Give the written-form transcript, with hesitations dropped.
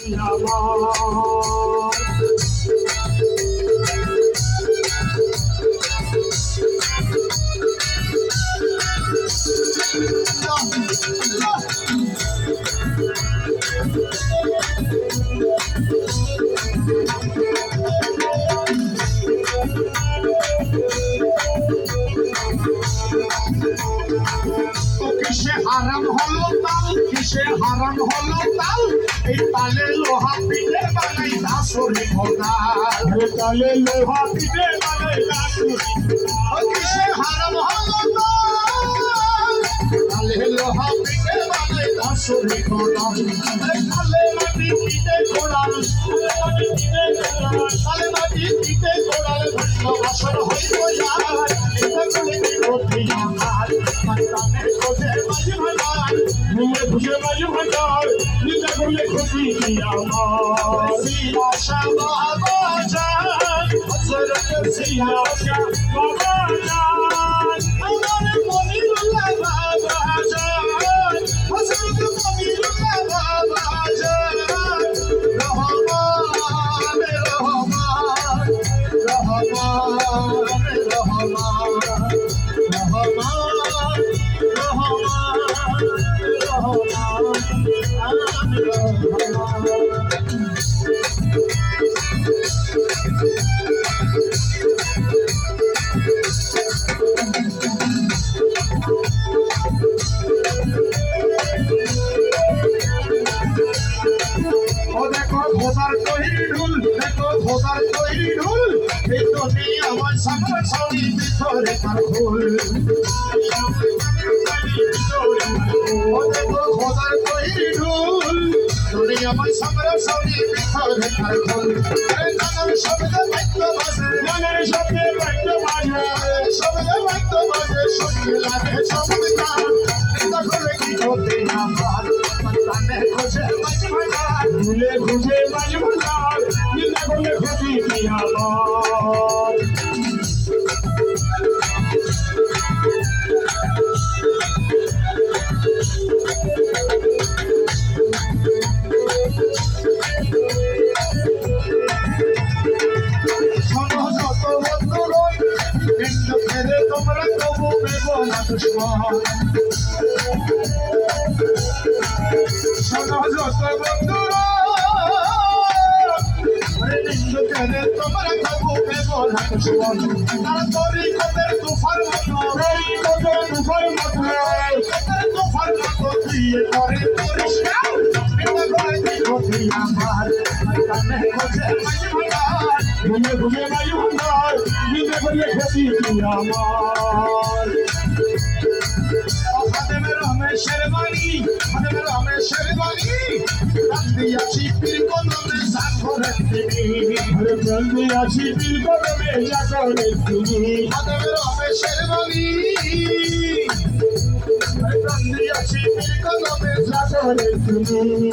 কিসে হারাম হলো তাল, কিসে হারাম হলো তাল, এই তালে লোহা পিঠে বানাই দাসরে খোদাল, তালে লোহা পিঠে বানাই দাসরে। কিসে হারাম হলো তাল, তালে লোহা পিঠে বানাই দাসরে খোদাল, তালে মাটি পিঠে খোদাল, তালে মাটি পিঠে খোদাল, ভালোবাসার হইব যার, এটা বলে কি করতে আমার সন্তানের খোঁজে মাঝে ভান্ডার, ঘুমে ঘুষে মাঝে ভান্ডার, নিতে করলে ক্ষতি কি আমার। আশা বাবা যান, হযরত আশা বাবা যান, আমার মনিরুল্লাহ বাবা যান, হযরত মনিরুল্লাহ বাবা যান, রহমান রহমান রহমান রহমান দেখো খোদার তৈরি ঢুল, দেখো খোদার তৈরি ঢুল, এই তো নেই আমার সামনে ছড়ি ভিতরে তার ফুল। দেখো খোদার তৈরি ঢুল, তুমি আমার সামনে ছড়ি ভিতরে তার ফুল। গানের শব্দে বাদ্য বাজে, গানের শব্দে বাদ্য বাজে, শব্দে বাদ্য বাজে, শুনতে লাগে চমৎকার, এটা করে কি করতে আমার সন্তানের খোঁজে মাঝে ভান্ডার, ঘুলে ঘুষে মাঝে ভান্ডার, নিতে করলে ক্ষতি কি আমার। শোনো যত বন্ধুগণ, কিন্তু ফেরে তোমরা তবু পেব না দুশ্মন। শোনো যত বন্ধুগণ, কিন্তু ফেরে তোমরা তবু পেব না দুশ্মন। তার তরিকতের তুফান মতো, তরিকতের তুফান মতো, তরিকতের তুফান মতো দিয়ে করে পরিষ্কার, এটা করে কি ক্ষতি আমার সন্তানের খোঁজে মাঝে ভান্ডার, ঘুমে ঘুমে মাঝে ভান্ডার, নিতে করলে ক্ষতি কি আমার। খাদেমের রমেশের বাড়ি, খাদেমের রমেশের বাড়ি, রান্দিয়াছি পীর কদমে জাগরের তিনি, ঘরে জলদি আছি বিল কদমে জাগরের তিনি। খাদেমের রমেশের বাড়ি, রান্দিয়াছি পীর কদমে জাগরের তিনি।